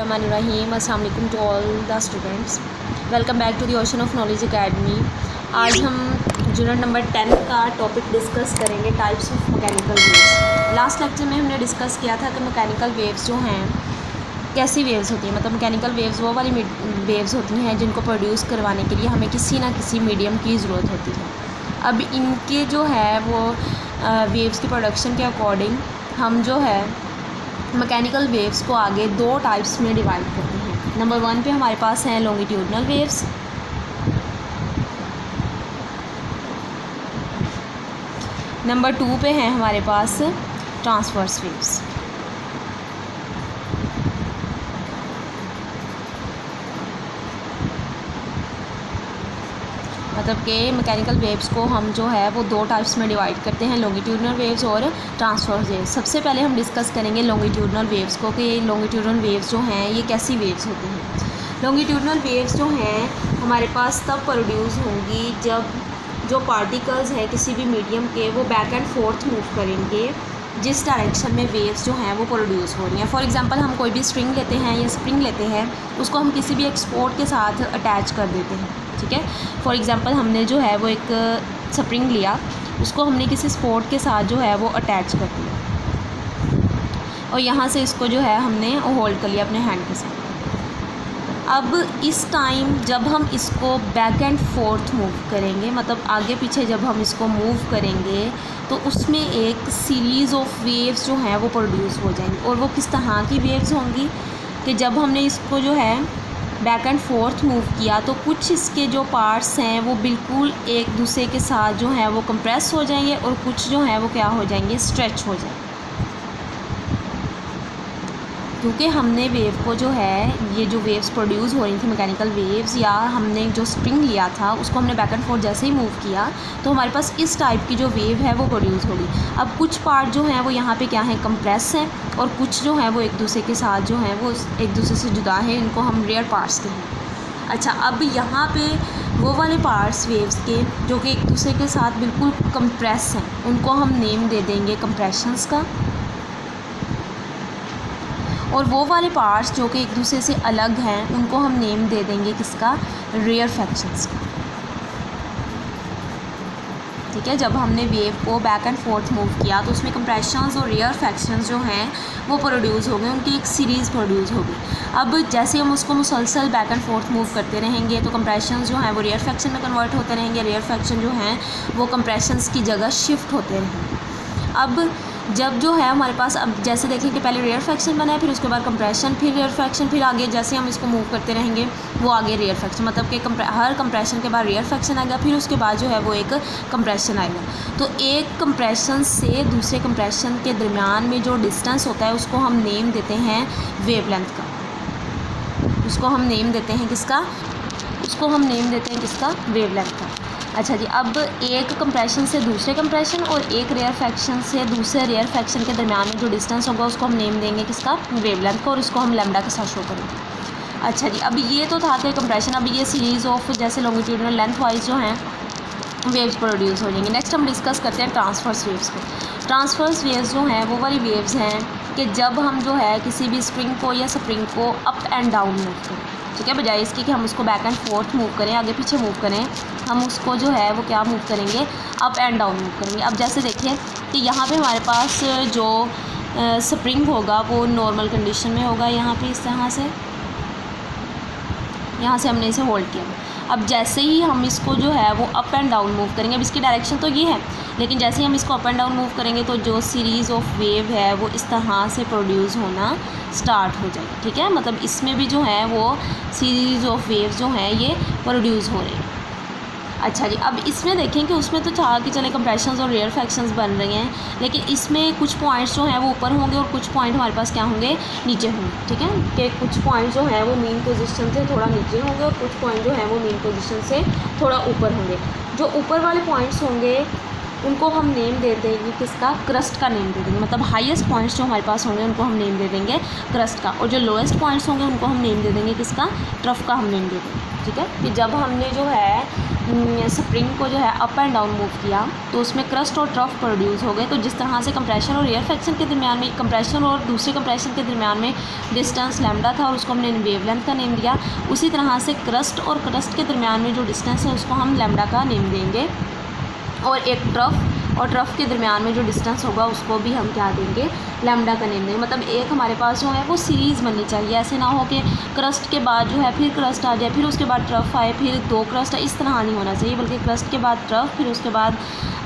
बिस्मिल्लाहिर्रहमानिर्रहीम। अस्सलाम वालेकुम to all the students. Welcome back to the ocean of knowledge academy. आज हम यूनिट नंबर 10 का टॉपिक डिस्कस करेंगे, types of mechanical waves. Last lecture में हमने डिस्कस किया था कि मैकेनिकल वेव्स जो हैं कैसी वेव्स होती हैं। मतलब मैकेनिकल वेव्स वो वाली वेव्स होती हैं जिनको प्रोड्यूस करवाने के लिए हमें किसी ना किसी मीडियम की ज़रूरत होती है। अब इनके जो है वो वेव्स की प्रोडक्शन के अकॉर्डिंग हम जो है मैकेनिकल वेव्स को आगे दो टाइप्स में डिवाइड करते हैं। नंबर 1 पे हमारे पास हैं लॉन्गिट्यूडनल वेव्स, नंबर 2 पे हैं हमारे पास ट्रांसवर्स वेव्स। मतलब कि मैकेनिकल वेव्स को हम जो है वो दो टाइप्स में डिवाइड करते हैं, लॉन्गिट्यूडनल वेव्स और ट्रांसवर्स वेव्स। सबसे पहले हम डिस्कस करेंगे लॉन्गिट्यूडनल वेव्स को कि लॉन्गिट्यूडनल वेव्स जो हैं ये कैसी वेव्स होती हैं। लॉन्गिट्यूडनल वेव्स जो हैं हमारे पास तब प्रोड्यूस होंगी जब जो पार्टिकल्स हैं किसी भी मीडियम के वो बैक एंड फोर्थ मूव करेंगे जिस डायरेक्शन में वेव्स जो हैं वो प्रोड्यूस हो रही हैं। फॉर एग्जांपल हम कोई भी स्ट्रिंग लेते हैं या स्प्रिंग लेते हैं, उसको हम किसी भी एक्सपोर्ट के साथ अटैच कर देते हैं, ठीक है। फॉर एग्जांपल हमने जो है वो एक स्प्रिंग लिया, उसको हमने किसी स्पोर्ट के साथ जो है वो अटैच कर दिया और यहाँ से इसको जो है हमने होल्ड कर लिया अपने हैंड के साथ। अब इस टाइम जब हम इसको बैक एंड फोर्थ मूव करेंगे, मतलब आगे पीछे जब हम इसको मूव करेंगे तो उसमें एक सीरीज़ ऑफ वेव्स जो हैं वो प्रोड्यूस हो जाएंगी। और वो किस तरह की वेव्स होंगी कि जब हमने इसको जो है बैक एंड फोर्थ मूव किया तो कुछ इसके जो पार्ट्स हैं वो बिल्कुल एक दूसरे के साथ जो है वो कंप्रेस हो जाएंगे और कुछ जो है वो क्या हो जाएंगे, स्ट्रेच हो जाएंगे। क्योंकि हमने वेव को जो है ये जो वेव्स प्रोड्यूस हो रही थी मैकेनिकल वेव्स, या हमने जो स्प्रिंग लिया था उसको हमने बैक एंड फोर्थ जैसे ही मूव किया तो हमारे पास इस टाइप की जो वेव है वो प्रोड्यूस होगी। अब कुछ पार्ट जो हैं वो यहाँ पे क्या है, कंप्रेस हैं, और कुछ जो है वो एक दूसरे के साथ जो है वो एक दूसरे से जुदा है, इनको हम रेयर पार्ट्स कहते हैं। अच्छा, अब यहाँ पे वो वाले पार्ट्स वेव्स के जो कि एक दूसरे के साथ बिल्कुल कंप्रेस हैं उनको हम नेम दे देंगे कंप्रेशंस का, और वो वाले पार्ट्स जो कि एक दूसरे से अलग हैं उनको हम नेम दे देंगे किसका, रेयरफैक्शंस का, ठीक है। जब हमने वेव को बैक एंड फोर्थ मूव किया तो उसमें कंप्रेशंस और रेयरफैक्शंस जो हैं वो प्रोड्यूस हो गए, उनकी एक सीरीज़ प्रोड्यूस होगी। अब जैसे हम उसको मुसलसल बैक एंड फोर्थ मूव करते रहेंगे तो कंप्रेशंस जो हैं वो रेयरफैक्शन में कन्वर्ट होते रहेंगे, रेयरफैक्शन जो हैं वो कंप्रेशंस की जगह शिफ्ट होते रहेंगे। अब जब जो है हमारे पास, अब जैसे देखें कि पहले रेयरफैक्शन बना है, फिर उसके बाद कंप्रेशन, फिर रेयरफैक्शन, फिर आगे जैसे हम इसको मूव करते रहेंगे वो आगे रेयरफैक्शन, मतलब कि हर कंप्रेशन के बाद रेयरफैक्शन आएगा, फिर उसके बाद जो है वो एक कंप्रेशन आएगा। तो एक कंप्रेशन से दूसरे कंप्रेशन के दरमियान में जो डिस्टेंस होता है उसको हम नेम देते हैं वेवलेंथ का, उसको हम नेम देते हैं किसका, उसको हम नेम देते हैं किसका, वेवलेंथ का। अच्छा जी, अब एक कंप्रेशन से दूसरे कंप्रेशन और एक रेयरफैक्शन से दूसरे रेयरफैक्शन के दरमियान में जो डिस्टेंस होगा उसको हम नेम देंगे किसका, वेवलेंथ का, और इसको हम लैम्डा के साथ शो करेंगे। अच्छा जी, अब ये तो था कि कंप्रेशन, अब ये सीरीज़ ऑफ जैसे लॉन्गिट्यूडनल लेंथ वाइज जो हैं वेव्स प्रोड्यूस हो जाएंगी। नेक्स्ट हम डिस्कस करते हैं ट्रांसवर्स वेव्स को। ट्रांसवर्स वेव्स जो हैं वो वाली वेव्स हैं कि जब हम जो है किसी भी स्प्रिंग को या स्प्रिंग को अप एंड डाउन मूव करें, ठीक है, बजाय इसकी कि हम उसको बैक एंड फोर्थ मूव करें, आगे पीछे मूव करें, हम उसको जो है वो क्या मूव करेंगे, अप एंड डाउन मूव करेंगे। अब जैसे देखिए कि यहाँ पे हमारे पास जो स्प्रिंग होगा वो नॉर्मल कंडीशन में होगा, यहाँ पे इस तरह से, यहाँ से हमने इसे होल्ड किया। अब जैसे ही हम इसको जो है वो अप एंड डाउन मूव करेंगे, अब इसकी डायरेक्शन तो ये है, लेकिन जैसे ही हम इसको अप एंड डाउन मूव करेंगे तो जो सीरीज़ ऑफ वेव है वो इस तरह से प्रोड्यूस होना स्टार्ट हो जाएगी, ठीक है। मतलब इसमें भी जो है वो सीरीज़ ऑफ वेव जो हैं ये प्रोड्यूस हो रही हैं। अच्छा जी, अब इसमें देखें कि उसमें तो था कि चले कंप्रेशंस और रेयरफैक्शंस बन रही हैं, लेकिन इसमें कुछ पॉइंट्स जो हैं वो ऊपर होंगे और कुछ पॉइंट हमारे पास क्या होंगे, नीचे होंगे, ठीक है। कि कुछ पॉइंट जो हैं वो मीन पोजीशन से थोड़ा नीचे होंगे और कुछ पॉइंट जो हैं वो मीन पोजीशन से थोड़ा ऊपर होंगे। जो ऊपर वाले पॉइंट्स होंगे उनको हम नेम दे देंगे किसका, क्रस्ट का नेम दे देंगे, मतलब हाईएस्ट पॉइंट्स जो हमारे पास होंगे उनको हम नेम दे देंगे क्रस्ट का, और जो लोएस्ट पॉइंट्स होंगे उनको हम नेम दे देंगे किसका, ट्रफ का हम नेम दे देंगे, ठीक है, कि जब हमने जो है स्प्रिंग को जो है अप एंड डाउन मूव किया तो उसमें क्रस्ट और ट्रफ प्रोड्यूस हो गए। तो जिस तरह से कंप्रेशन और रेयरफेक्शन के दरमियान में, कंप्रेशन और दूसरे कंप्रेशन के दरमियान में डिस्टेंस लैम्डा था और उसको हमने वेवलेंथ का नेम दिया, उसी तरह से क्रस्ट और क्रस्ट के दरमियान में जो डिस्टेंस है उसको हम लैम्डा का नेम देंगे। और एक ट्रफ के दरमियान में जो डिस्टेंस होगा उसको भी हम क्या देंगे, लैम्डा का नेम देंगे। मतलब एक हमारे पास जो है वो सीरीज़ बननी चाहिए, ऐसे ना हो कि क्रस्ट के बाद जो है फिर क्रस्ट आ जाए, फिर उसके बाद ट्रफ आए, फिर 2 क्रस्ट आए, इस तरह नहीं होना चाहिए, बल्कि क्रस्ट के बाद ट्रफ, फिर उसके बाद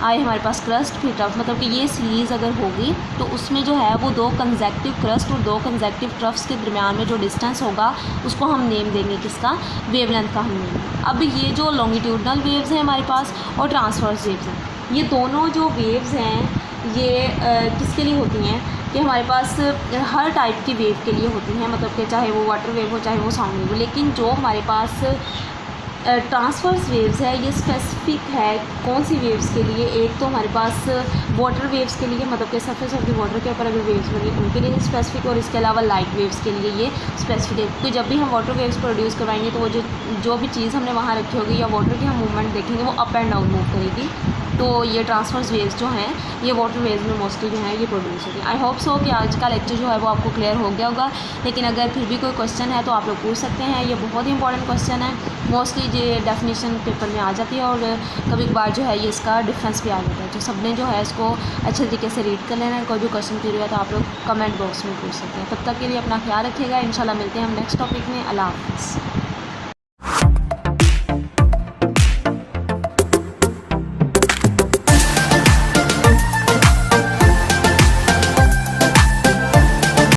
आए हमारे पास क्रस्ट, फिर ट्रफ। मतलब कि ये सीरीज़ अगर होगी तो उसमें जो है वो 2 कंसेक्टिव क्रस्ट और 2 कंसेक्टिव ट्रफ्स के दरमियान में जो डिस्टेंस होगा उसको हम नेम देंगे, किसका, वेवलेंथ का हम नेम देंगे। अब ये जो लॉन्गिट्यूडनल वेव्स हैं हमारे पास और ट्रांसवर्स वेव्स हैं, ये दोनों जो वेव्स हैं ये किसके लिए होती हैं कि हमारे पास हर टाइप की वेव के लिए होती हैं, मतलब कि चाहे वो वाटर वेव हो चाहे वो साउंड वेव हो। लेकिन जो हमारे पास ट्रांसवर्स वेव्स है ये स्पेसिफिक है कौन सी वेव्स के लिए, एक तो हमारे पास वाटर वेव्स के लिए, मतलब कि सरफेस ऑफ द वाटर के ऊपर अगर वेव्स बनी उनके लिए स्पेसिफिक, और इसके अलावा लाइट वेव्स के लिए ये स्पेसिफिक है। क्योंकि जब भी हम वाटर वेव्स प्रोड्यूस करवाएंगे तो वो जो भी चीज़ हमने वहाँ रखी होगी या वाटर की हम मूवमेंट देखेंगे वो अप एंड डाउन मूव करेगी। तो ये ट्रांसवर्स वेव्स जो हैं ये वाटर वेव्स में मोस्टली जो है ये प्रोड्यूस होगी। आई होप सो कि आज का लेक्चर जो है वो आपको क्लियर हो गया होगा। लेकिन अगर फिर भी कोई क्वेश्चन है तो आप लोग पूछ सकते हैं, ये बहुत ही इंपॉर्टेंट क्वेश्चन है, मोस्टली ये डेफिनेशन पेपर में आ जाती है और कभी कभार जो है ये इसका डिफरेंस भी आ जाता है। तो सब ने जो है इसको अच्छे तरीके से रीड कर लेना है। कोई भी क्वेश्चन क्लियर हुआ तो आप लोग कमेंट बॉक्स में पूछ सकते हैं। तब तक के लिए अपना ख्याल रखिएगा, इंशाल्लाह मिलते हैं हम नेक्स्ट टॉपिक में। अल्लाह हाफ़िज़।